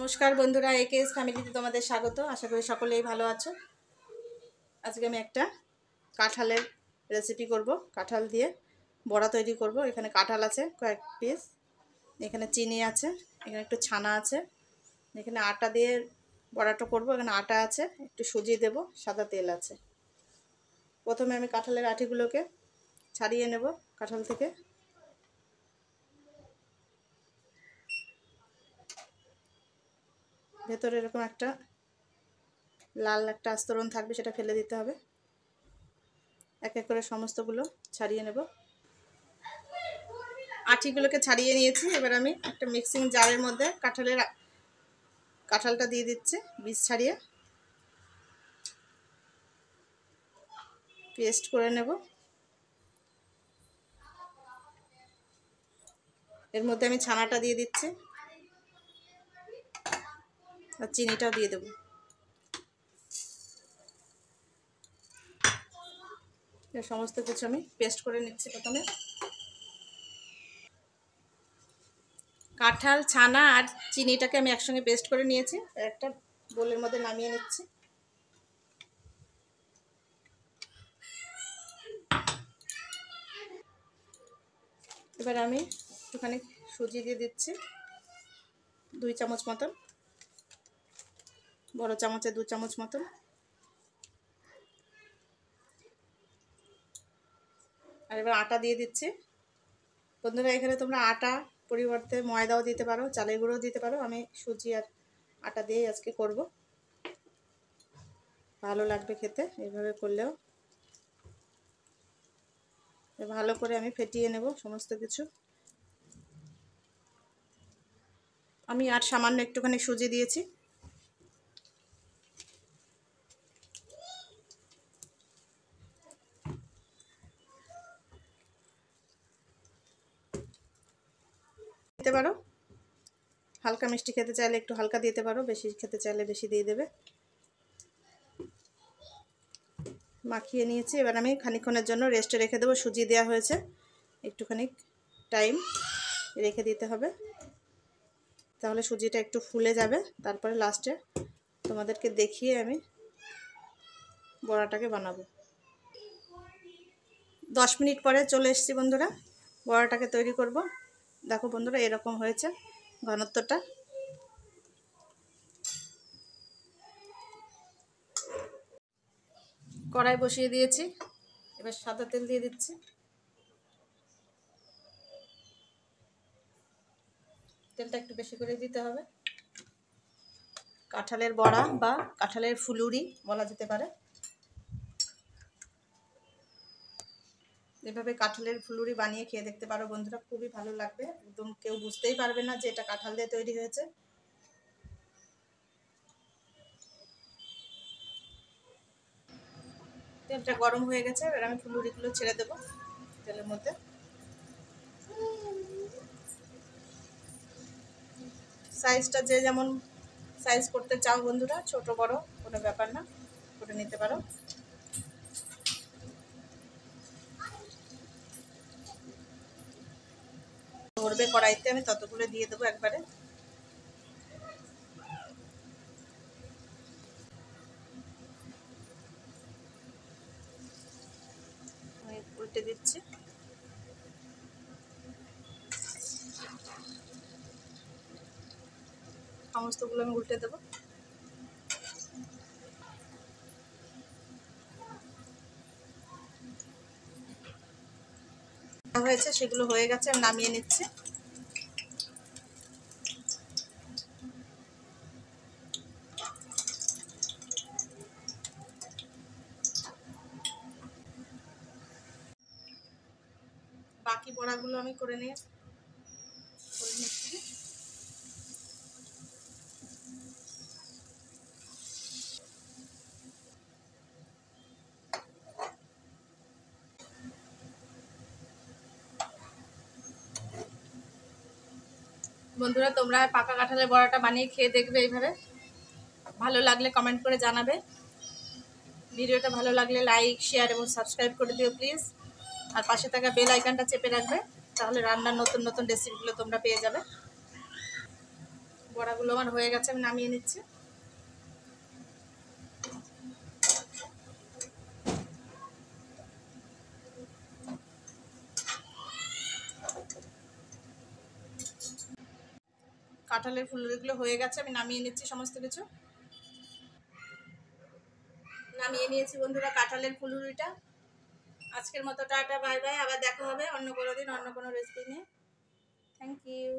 নমস্কার বন্ধুরা, একেএস ফ্যামিলিতে তোমাদের স্বাগত। আশা করি সকলেই ভালো আছো। আজকে আমি একটা কাঁঠালের রেসিপি করব। কাঁঠাল দিয়ে বড়া তৈরি করব। এখানে কাঁঠাল আছে কয়েক পিস, এখানে চিনি আছে, এখানে একটু ছানা আছে, এখানে আটা দিয়ে বড়াটা করব। এখানে আটা আছে, একটু সুজি দেব, সাদা তেল আছে। প্রথমে আমি কাঁঠালের আটিগুলোকে ছাড়িয়ে নেব কাঁঠাল থেকে। ভেতরে এরকম একটা লাল একটা আস্তরণ থাকবে, সেটা ফেলে দিতে হবে। এক এক করে সমস্তগুলো ছাড়িয়ে নেব। আটিগুলোকে ছাড়িয়ে নিয়েছি। এবার আমি একটা মিক্সিং জারের মধ্যে কাঁঠালটা দিয়ে দিচ্ছি, বীজ ছাড়িয়ে পেস্ট করে নেব। এর মধ্যে আমি ছানাটা দিয়ে দিচ্ছি আর চিনিটাও দিয়ে দেব। সমস্ত কিছু আমি পেস্ট করে নিচ্ছি। প্রথমে কাঁঠাল, ছানা আর চিনিটাকে আমি একসঙ্গে পেস্ট করে নিয়েছি। একটা বোলের মধ্যে নামিয়ে নিচ্ছি। এবার আমি একটুখানি সুজি দিয়ে দিচ্ছি, 2 চামচ মতন, বড় চামচে 2 চামচ মতন। আর এবার আটা দিয়ে দিচ্ছি। বন্ধুরা, এখানে তোমরা আটা পরিবর্তে ময়দাও দিতে পারো, চালের গুঁড়োও দিতে পারো। আমি সুজি আর আটা দিয়েই আজকে করব। ভালো লাগবে খেতে এইভাবে করলেও। ভালো করে আমি ফেটিয়ে নেব সমস্ত কিছু। আমি আর সামান্য একটুখানি সুজি দিয়েছি। দিতে পারো, হালকা মিষ্টি খেতে চাইলে একটু হালকা দিতে পারো, বেশি খেতে চাইলে বেশি দিয়ে দেবে। মাখিয়ে নিয়েছি। এবার আমি খানিকক্ষণের জন্য রেস্টে রেখে দেবো। সুজি দেওয়া হয়েছে, একটুখানি টাইম রেখে দিতে হবে, তাহলে সুজিটা একটু ফুলে যাবে। তারপরে লাস্টে তোমাদেরকে দেখিয়ে আমি বড়াটাকে বানাবো। 10 মিনিট পরে চলে এসেছি বন্ধুরা, বড়াটাকে তৈরি করব। দেখো বন্ধুরা, এরকম হয়েছে ঘনত্বটা। কড়াই বসিয়ে দিয়েছি, এবার সাদা তেল দিয়ে দিচ্ছি। তেলটা একটু বেশি করে দিতে হবে। কাঁঠালের বড়া বা কাঁঠালের ফুলুরি বলা যেতে পারে। এভাবে কাঁঠালের ফুলুরি বানিয়ে খেয়ে দেখতে পারো বন্ধুরা, খুবই ভালো লাগবে। একদম কেউ বুঝতেই পারবে না যে এটা কাঁঠাল দিয়ে তৈরি হয়েছে। তেলটা গরম হয়ে গেছে, এবার আমি ফুলুরিগুলো ছেড়ে দেবো তেলের মধ্যে। সাইজটা যে যেমন সাইজ করতে চাও বন্ধুরা, ছোট বড় কোনো ব্যাপার না, করে নিতে পারো। ধরবে কড়াইতে, আমি ততগুলো দিয়ে দেবো একবারে। আমি উল্টে দিচ্ছি। সমস্তগুলো আমি উল্টে দেবো। হয়েছে, সেগুলো হয়ে গেছে, আমি নামিয়ে নিচ্ছি। বাকি বড়াগুলো আমি করে নিচ্ছি। বন্ধুরা, তোমরা পাকা কাঁঠালের বড়াটা বানিয়ে খেয়ে দেখবে এইভাবে। ভালো লাগলে কমেন্ট করে জানাবে। ভিডিওটা ভালো লাগলে লাইক, শেয়ার এবং সাবস্ক্রাইব করে দিও প্লিজ। আর পাশে থাকা বেল আইকনটা চেপে রাখবে, তাহলে রান্নার নতুন নতুন রেসিপিগুলো তোমরা পেয়ে যাবে। বড়াগুলো আমার হয়ে গেছে, আমি নামিয়ে নিচ্ছি। কাঁঠালের ফুলুরিগুলো হয়ে গেছে, আমি নামিয়ে নিচ্ছি সমস্ত কিছু। নামিয়ে নিয়েছি বন্ধুরা কাঁঠালের ফুলুরিটা। আজকের মতো টাটা, বাই বাই। আবার দেখা হবে অন্য কোনো দিন অন্য কোনো রেসিপি নিয়ে। Thank you.